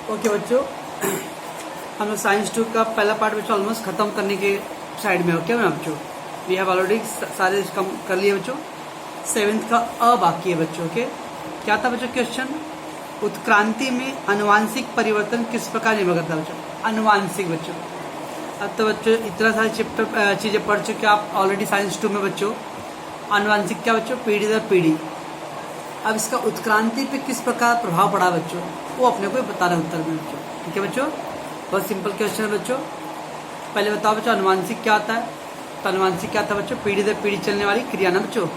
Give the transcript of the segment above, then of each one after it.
Okay बच्चों, हम लोग साइंस 2 का पहला पार्ट बच्चों ऑलमोस्ट खत्म करने के साइड में। ओके बच्चों, वी हैव ऑलरेडी सारे कम कर लिए बच्चों। 7th का अ बाकी है बच्चों। ओके, क्या था बच्चों क्वेश्चन? उत्क्रांति में आनुवांशिक परिवर्तन किस प्रकार निर्भर करता है बच्चों? आनुवांशिक बच्चों। अब तो बच्चों इतना सारे चैप्टर चीजें पढ़ चुके आप ऑलरेडी साइंस 2 में बच्चों। आनुवांशिक क्या बच्चों? पीढ़ी दर पीढ़ी। अब इसका उत्क्रांति पे किस प्रकार प्रभाव पड़ा बच्चों, वो अपने को बताना उत्तर में बच्चों। ठीक है बच्चों, बहुत सिंपल क्वेश्चन है बच्चों। पहले बताओ बच्चों आनुवांशिक क्या होता है? तो आनुवांशिक क्या था बच्चों? पीढ़ी दर पीढ़ी चलने वाली क्रिया ना बच्चों।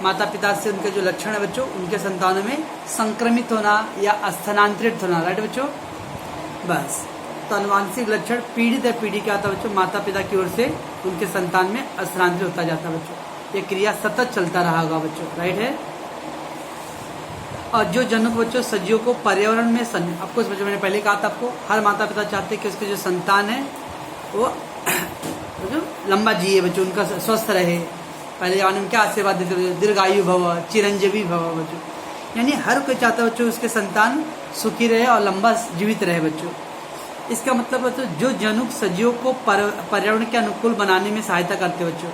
माता पिता से उनके जो लक्षण है बच्चों, उनके संतानों में संक्रमित होना या स्थानांतरित होना। राइट बच्चों, बस। तो आनुवांशिक लक्षण पीढ़ी दर पीढ़ी क्या होता है बच्चों? माता पिता की ओर से उनके संतान में स्थानांतरित होता जाता है बच्चों। ये क्रिया सतत चलता रहा होगा बच्चों। राइट है। और जो जनुक बच्चों सजीवों को पर्यावरण में आपको इस बच्चों मैंने पहले कहा था आपको, हर माता पिता चाहते हैं कि उसके जो संतान है वो जो लंबा जिए बच्चों, उनका स्वस्थ रहे। पहले जमाने में क्या आशीर्वाद देते थे? दीर्घायु भव, चिरंजीवी भव बच्चों। यानी हर कोई चाहता है बच्चों उसके संतान सुखी रहे और लंबा जीवित रहे बच्चों। इसका मतलब बच्चों जो जनुक सजीवों को पर्यावरण के अनुकूल बनाने में सहायता करते बच्चों,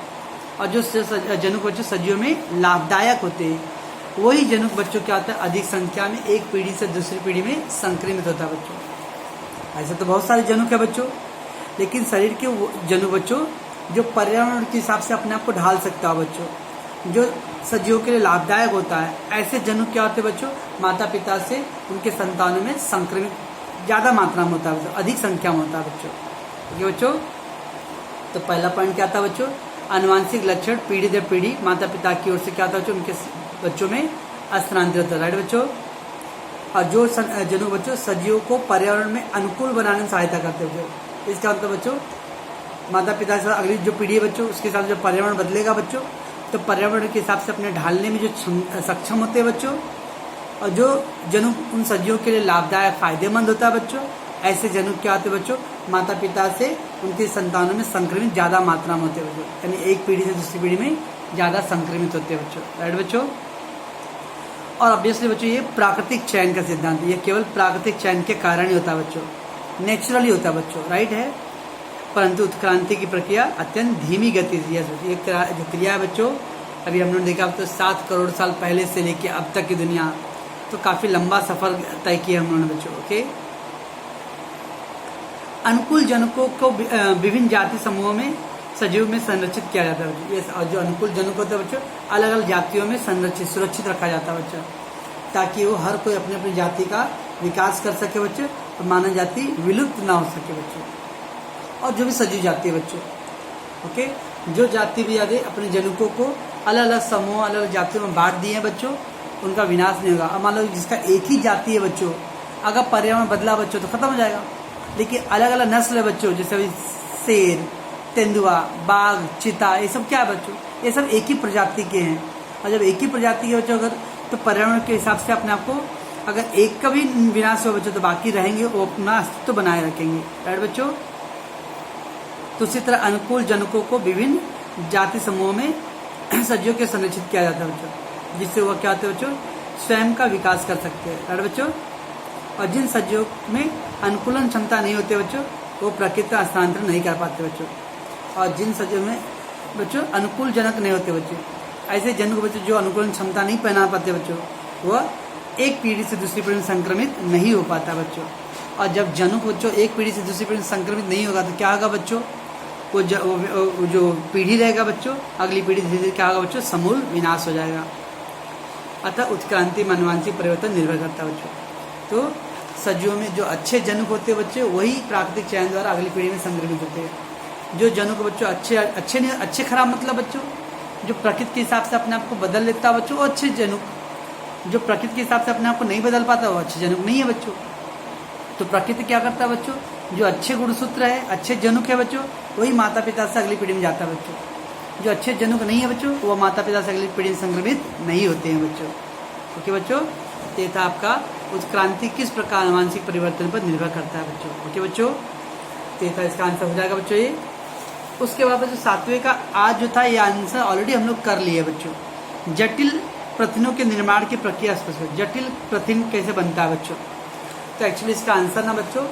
और जो जनुक बच्चों सजीवों में लाभदायक होते हैं, वही जनुक बच्चों क्या होता है? अधिक संख्या में एक पीढ़ी से दूसरी पीढ़ी में संक्रमित होता है बच्चों। ऐसे तो बहुत सारे जनुक है बच्चों, लेकिन शरीर के जनुक बच्चों जो पर्यावरण के हिसाब से अपने आप को ढाल सकता है बच्चों, जो सजीवों के लिए लाभदायक होता है, ऐसे जनुक क्या होते हैं बच्चों? माता पिता से उनके संतानों में संक्रमित ज्यादा मात्रा में होता है बच्चों, अधिक संख्या में होता है बच्चों। ठीक है बच्चों, तो पहला पॉइंट क्या था बच्चों? आनुवांशिक लक्षण पीढ़ी दर पीढ़ी माता पिता की ओर से क्या था बच्चों? उनके बच्चों में स्थानांतरित होता है। राइट बच्चों। और जो जनुक बच्चों सजीवों को पर्यावरण में अनुकूल बनाने में सहायता करते हैं बच्चों। इसका मतलब बच्चों माता पिता से अगली जो पीढ़ी है बच्चों, उसके हिसाब से जो पर्यावरण बदलेगा बच्चों, तो पर्यावरण के हिसाब से अपने ढालने में जो सक्षम होते हैं बच्चों, और जो जनुक उन सजीवों के लिए लाभदायक फायदेमंद होता है बच्चों, ऐसे जनुक क्या होते हैं बच्चों? माता पिता से उनके संतानों में संक्रमित ज्यादा मात्रा में होते हैं बच्चों, यानी एक पीढ़ी से दूसरी पीढ़ी में ज्यादा संक्रमित होते हैं बच्चों। राइट बच्चों। और ऑब्वियसली बच्चों ये प्राकृतिक चयन का सिद्धांत है, ये केवल प्राकृतिक चयन के कारण ही होता है बच्चों, नेचुरली होता है बच्चों। राइट है। परंतु उत्क्रांति की प्रक्रिया अत्यंत धीमी गति से जो क्रिया है बच्चों, अभी हम लोगों ने देखा तो 7 करोड़ साल पहले से लेके अब तक की दुनिया, तो काफी लंबा सफर तय किया हम लोगों ने बच्चों। ओके, अनुकूल जनकों को विभिन्न जाति समूहों में सजीव में संरक्षित किया जाता है। ये जो अनुकूल जनुक होते हैं बच्चों, अलग अलग जातियों में संरक्षित सुरक्षित रखा जाता है बच्चों, ताकि वो हर कोई अपनी अपनी जाति का विकास कर सके बच्चों, और मानव जाति विलुप्त ना हो सके बच्चों। और जो भी सजीव जाति है बच्चों, ओके, जो जाति भी याद है अपने जनुकों को अलग अलग समूह अलग अलग जातियों में बांट दिए हैं बच्चों, उनका विनाश नहीं होगा। अब मान लो जिसका एक ही जाति है बच्चों, अगर पर्यावरण बदला बच्चों तो खत्म हो जाएगा। लेकिन अलग अलग नस्ल है बच्चों, जैसे अभी शेर, तेंदुआ, बाघ, चीता, ये सब क्या है बच्चों? ये सब एक ही प्रजाति के हैं। और जब एक ही प्रजाति के बच्चों अगर, तो पर्यावरण के हिसाब से अपने आप को अगर एक का भी विनाश हो बच्चों, तो बाकी रहेंगे, वो अपना अस्तित्व बनाए रखेंगे। राइट बच्चों। तो उसी तरह अनुकूल जनकों को विभिन्न जाति समूहों में सजीवों के संरक्षित किया जाता है बच्चों, जिससे वह क्या होते हैं बच्चों? स्वयं का विकास कर सकते हैं। राइट बच्चों। और जिन सजीवों में अनुकूलन क्षमता नहीं होती बच्चों, वो प्रकृति का हस्तांतरण नहीं कर पाते बच्चों। और जिन सजीवों में बच्चों अनुकूल जनक नहीं होते बच्चों, ऐसे जनुक बच्चों जो अनुकूलन क्षमता नहीं पहना पाते बच्चों, वह एक पीढ़ी से दूसरी पीढ़ी में संक्रमित नहीं हो पाता बच्चों। और जब जनुक बच्चों एक पीढ़ी से दूसरी पीढ़ी में संक्रमित नहीं होगा तो क्या होगा बच्चों? वो जो पीढ़ी रहेगा बच्चों, अगली पीढ़ी धीरे धीरे क्या होगा बच्चों? समूल विनाश हो जाएगा। अतः उत्क्रांति में आनुवांशिक परिवर्तन निर्भर करता है बच्चों। तो सजीवों में जो अच्छे जनुक होते हैं बच्चे, वही प्राकृतिक चयन द्वारा अगली पीढ़ी में संक्रमित होते हैं। जो जनुक बच्चों अच्छे खराब मतलब बच्चों, जो प्रकृति के हिसाब से अपने आप को बदल लेता है बच्चों, वो अच्छे जनुक। जो प्रकृति के हिसाब से अपने आप को नहीं बदल पाता, वो अच्छे जनुक नहीं है बच्चों। तो प्रकृति क्या करता है बच्चों? जो अच्छे गुणसूत्र है, अच्छे जनुक है बच्चों, वही माता पिता से अगली पीढ़ी में जाता है बच्चों। जो अच्छे जनुक नहीं है बच्चों, वो माता पिता से अगली पीढ़ी में संक्रमित नहीं होते हैं बच्चों। ओके बच्चों, ये था आपका उत्क्रांति किस प्रकार आनुवांशिक परिवर्तन पर निर्भर करता है बच्चों। ओके बच्चों, तो ये था, इसका आंसर हो जाएगा बच्चों ये। उसके बाद जो 7वें का आज जो था, ये आंसर ऑलरेडी हम लोग कर लिए बच्चों। जटिल प्रथिनों के निर्माण की प्रक्रिया स्पष्ट। जटिल प्रथिन कैसे बनता है बच्चों? तो एक्चुअली इसका आंसर ना बच्चों,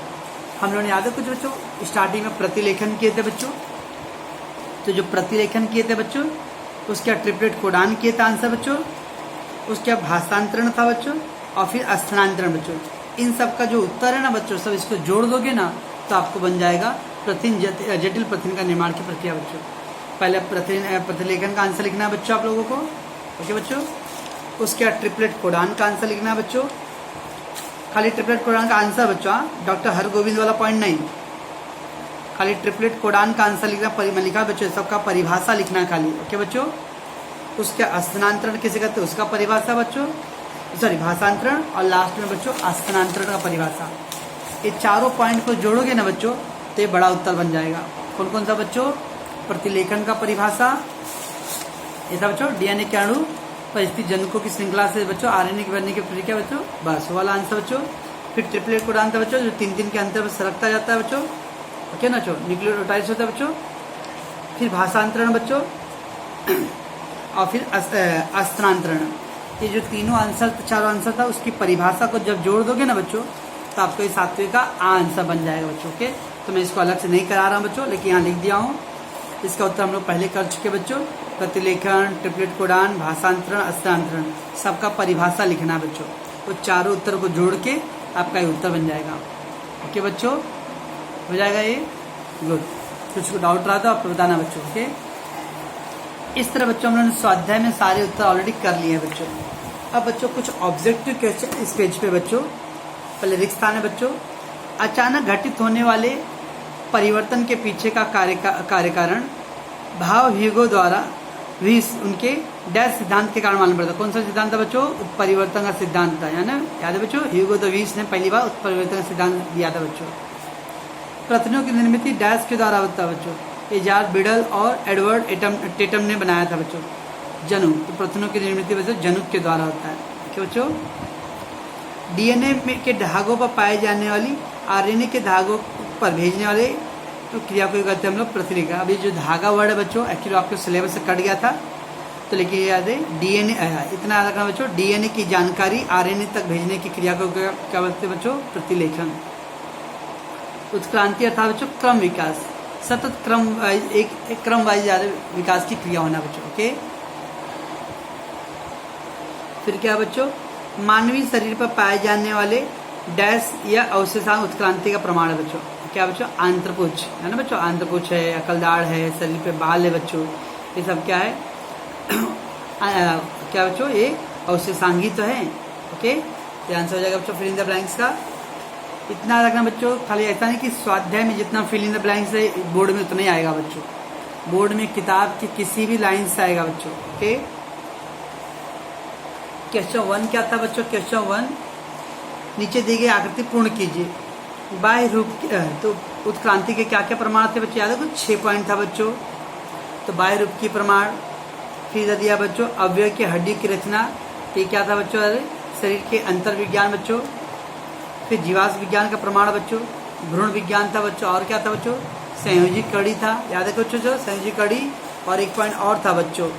हम लोगों ने याद है कुछ बच्चों स्टार्टिंग में प्रतिलेखन किए थे बच्चों, तो जो प्रतिलेखन किए थे बच्चों उसके ट्रिपलेट कोडान किए थे आंसर बच्चों, उसके भाषांतरण था बच्चों, और फिर स्थानांतरण बच्चों। इन सब का जो उत्तर है ना बच्चों, सब इसको जोड़ दोगे ना तो आपको बन जाएगा जटिल प्रतिलेखन का निर्माण की प्रक्रिया बच्चों। पहले प्रतिलेखन का आंसर लिखना है बच्चों आप लोगों को, ओके बच्चों। उसके बाद ट्रिपलेट कोडान का आंसर लिखना है बच्चों, खाली ट्रिपलेट कोडान का आंसर बच्चों, डॉक्टर हरगोविंद वाला पॉइंट नहीं, खाली ट्रिपलेट कोडान का आंसर लिखना, लिखा बच्चों, सबका परिभाषा लिखना है खाली, ओके बच्चों। उसके स्थानांतरण किसे कहते हैं उसका परिभाषा बच्चों, सॉरी भाषांतरण, और लास्ट में बच्चों स्थानांतरण का परिभाषा। ये चारों पॉइंट को जोड़ोगे ना बच्चों तो ये बड़ा उत्तर बन जाएगा। कौन कौन सा बच्चों? प्रतिलेखन का परिभाषा, ये था बच्चों डीएनए के अणु परिस्थिति जनकों की श्रृंखला से बच्चों आरएनए की बनने की प्रक्रिया बच्चों, बस वाला आंसर बच्चों। फिर ट्रिपलेट कोडान था बच्चों, जो 3 के अंतर पर सरकता जाता है बच्चों, ओके ना बच्चों, न्यूक्लियोटाइड्स होता है बच्चों। फिर भाषांतरण बच्चों, और फिर स्थानांतरण। ये जो तीनों आंसर, चारों आंसर था, उसकी परिभाषा को जब जोड़ दोगे ना बच्चों तो आपको ये 7वें का आंसर बन जाएगा बच्चों, ओके। तो मैं इसको अलग से नहीं करा रहा हूँ बच्चों, लेकिन यहाँ लिख दिया हूँ। इसका उत्तर हम लोग पहले कर चुके बच्चों, प्रतिलेखन, ट्रिपलेट कोडान, भाषांतरण, स्थानांतरण, सबका परिभाषा लिखना बच्चों। वो चारों उत्तर को जोड़ के आपका ये उत्तर बन जाएगा, ओके बच्चों, हो जाएगा ये, गुड। कुछ डाउट रहा था आपको बताना बच्चों, ओके। इस तरह बच्चों हम लोगों ने स्वाध्याय में सारे उत्तर ऑलरेडी कर लिए हैं बच्चों। अब बच्चों कुछ ऑब्जेक्टिव क्वेश्चन इस पेज पे बच्चों। पहले रिक्त स्थान है बच्चों, अचानक घटित होने वाले परिवर्तन के पीछे का कार्य कारण भाव ह्यूगो द्वारा भी उनके डैश सिद्धांत के कारण मालूम पड़ता। कौन सा सिद्धांत था बच्चों? उत्परिवर्तन का सिद्धांत था, यानी याद है बच्चों, ह्यूगो द वीस ने पहली बार उत्परिवर्तन का सिद्धांत दिया था बच्चों। प्रतिनिधियों की निर्मित डैश के द्वारा होता है बच्चों, एजाज बिडल और एडवर्ड टेटम ने बनाया था बच्चों। जनुक, तो प्रतिनिधियों की निर्मित बच्चों जनुक के द्वारा होता है, ठीक है बच्चों। डीएनए के धागों पर पाए जाने वाली आरएनए के धागों पर भेजने वाले तो क्रिया को कहते हैं हम लोग प्रतिलेखन। अभी जो धागा वर्ड है बच्चों एक्चुअली आपके सिलेबस से कट गया था, तो लेकिन याद है डीएनए, इतना याद रखना बच्चों, डीएनए की जानकारी आरएनए तक भेजने की क्रिया को क्या बोलते हैं बच्चों? प्रतिलेखन। उत्क्रांति अर्थात बच्चों क्रम विकास, सतत क्रम एक क्रम वाइज विकास की क्रिया होना बच्चों, ओके। फिर क्या बच्चों? मानवीय शरीर पर पाए जाने वाले डैश या अवशेषांग उत्क्रांति का प्रमाण है बच्चों। क्या बच्चों? आंत्रपुच्छ है ना बच्चों, आंत्रपुच्छ है, अकलदाड़ है, शरीर पे बाल है बच्चों, ये सब क्या है? क्या बच्चों? ये अवशेषांगी तो है, ओके। ये आंसर हो जाएगा बच्चों फिल इन द ब्लैंक्स का। इतना रखना बच्चों, खाली ऐसा नहीं कि स्वाध्याय में जितना फिल इन द ब्लैंक्स है बोर्ड में उतना ही आएगा बच्चों, बोर्ड में किताब की किसी भी लाइन से आएगा बच्चों, ओके। क्वेश्चन 1 क्या था बच्चों? क्वेश्चन 1, नीचे दी गई आकृति पूर्ण कीजिए। बाह्य रूप तो उत्क्रांति के क्या क्या प्रमाण थे बच्चों? याद है कुछ 6 पॉइंट था बच्चों। तो बाह्य रूप की प्रमाण, फिर दिया बच्चों अवयव की हड्डी की रचना, ये क्या था बच्चों? अरे शरीर के अंतर विज्ञान बच्चों। फिर जीवाश्म विज्ञान का प्रमाण बच्चों, भ्रूण विज्ञान था बच्चों, और क्या था बच्चों? संयोजी कड़ी था, याद है बच्चों जो संयोजी कड़ी, और एक पॉइंट और था बच्चों,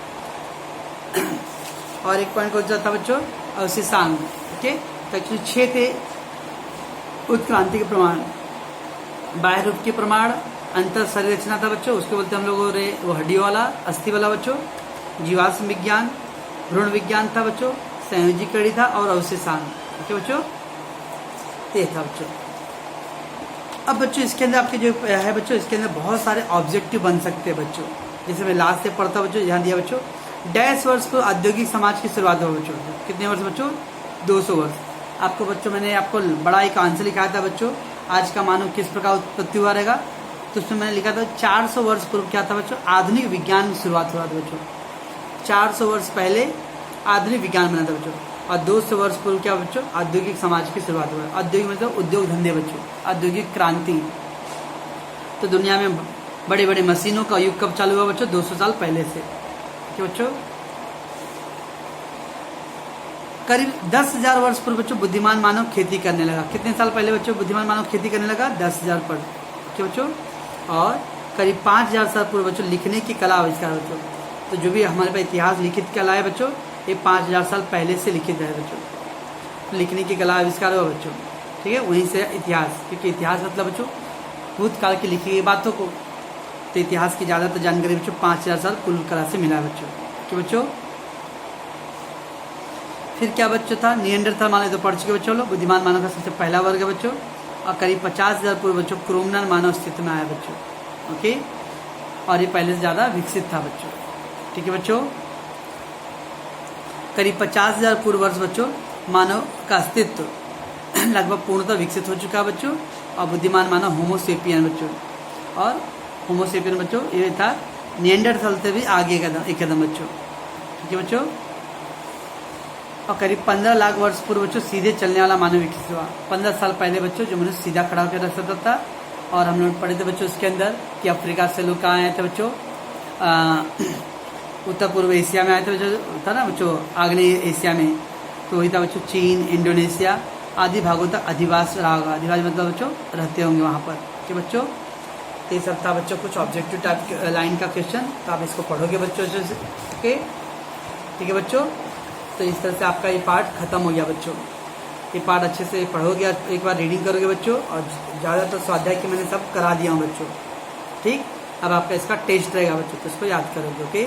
और एक पॉइंट कौन सा था बच्चों? अवशेषांग, ओके। तो एक्चुअली 6 थे उत्क्रांति के प्रमाण। बाह्य रूप के प्रमाण, अंतर शरीर रचना था बच्चों, उसके बोलते हम लोग वो हड्डी वाला, अस्थि वाला बच्चों। जीवाश्म विज्ञान, भ्रूण विज्ञान था बच्चों, संयोजी कड़ी था, और अवशेषांग, ओके बच्चों, ये था बच्चों। अब बच्चों इसके अंदर आपके जो है बच्चों, इसके अंदर बहुत सारे ऑब्जेक्टिव बन सकते हैं बच्चों। जैसे मैं लास्ट से पढ़ता बच्चों, ध्यान दिया बच्चों, डैश वर्ष को औद्योगिक समाज की शुरुआत हो बच्चों। कितने वर्ष बच्चों? 200 वर्ष। आपको बच्चों मैंने आपको बड़ा एक आंसर लिखा था बच्चों, आज का मानव किस प्रकार उत्पत्ति हुआ रहेगा, तो उसमें मैंने लिखा था 400 वर्ष पूर्व क्या था बच्चों? आधुनिक विज्ञान की शुरुआत हुआ था बच्चों। 400 वर्ष पहले आधुनिक विज्ञान बना था बच्चों, और 200 वर्ष पूर्व क्या बच्चों? औद्योगिक समाज की शुरुआत हुआ। औद्योगिक मतलब उद्योग धंधे बच्चों, औद्योगिक क्रांति। तो दुनिया में बड़े बड़े मशीनों का युग कब चालू हुआ बच्चों? 200 साल पहले से, क्यों बच्चों? करीब 10,000 वर्ष पूर्व बच्चों बुद्धिमान मानव खेती करने लगा। कितने साल पहले बच्चों बुद्धिमान मानव खेती करने लगा? 10,000 पर, क्यों बच्चों? और करीब 5,000 साल पूर्व बच्चों लिखने की कला आविष्कार बच्चों। तो जो भी हमारे पास इतिहास लिखित कला है बच्चों, ये 5,000 साल पहले से लिखित है बच्चों, लिखने की कला आविष्कार हुआ बच्चों। ठीक है। वहीं से इतिहास, क्योंकि इतिहास मतलब बच्चों भूतकाल की लिखी गई बातों को, तो इतिहास की ज़्यादातर जानकारी बच्चों 5000 साल कुल कला से मिला है बच्चों। कि बच्चों फिर क्या बच्चों था, निएंडरथल मानव तो पढ़ चुके बच्चों लोग, बुद्धिमान मानव का सबसे पहला वर्ग है बच्चों। और करीब 50,000 पूर्व बच्चों क्रोमनन मानव अस्तित्व में आया बच्चों। ओके, और ये पहले से ज़्यादा विकसित था बच्चों। ठीक है बच्चों, करीब 50,000 पूर्व वर्ष बच्चों मानव का अस्तित्व लगभग पूर्णतः विकसित हो चुका है बच्चों। और बुद्धिमान मानव होमोसेपियन बच्चों, और होमोसेपियन बच्चों ये था निएंडरथल से भी आगे एक कदम बच्चों। ठीक है बच्चों, और करीब 15 लाख वर्ष पूर्व बच्चों सीधे चलने वाला मानव विकसित हुआ। 15 साल पहले बच्चों जो मनुष्य सीधा खड़ा होकर रह सकता था। और हम लोग पढ़े थे बच्चों उसके अंदर कि अफ्रीका से लोग कहाँ आए थे बच्चों, उत्तर पूर्व एशिया में आए थे बच्चों, था ना बच्चों, आग्नेय एशिया में, तो वही था बच्चों चीन, इंडोनेशिया आदि भागों तक अधिवास रहा होगा। अधिवास मतलब बच्चों रहते होंगे वहाँ पर। कि बच्चों तो ये सब था बच्चों कुछ ऑब्जेक्टिव टाइप लाइन का क्वेश्चन, तो आप इसको पढ़ोगे बच्चों अच्छे से। ओके, ठीक है बच्चों, तो इस तरह से आपका ये पार्ट खत्म हो गया बच्चों। ये पार्ट अच्छे से पढ़ोगे, एक बार रीडिंग करोगे बच्चों, और ज़्यादातर स्वाध्याय के मैंने सब करा दिया हूँ बच्चों। ठीक, अब आपका इसका टेस्ट रहेगा बच्चों, तो इसको याद करोगे। ओके।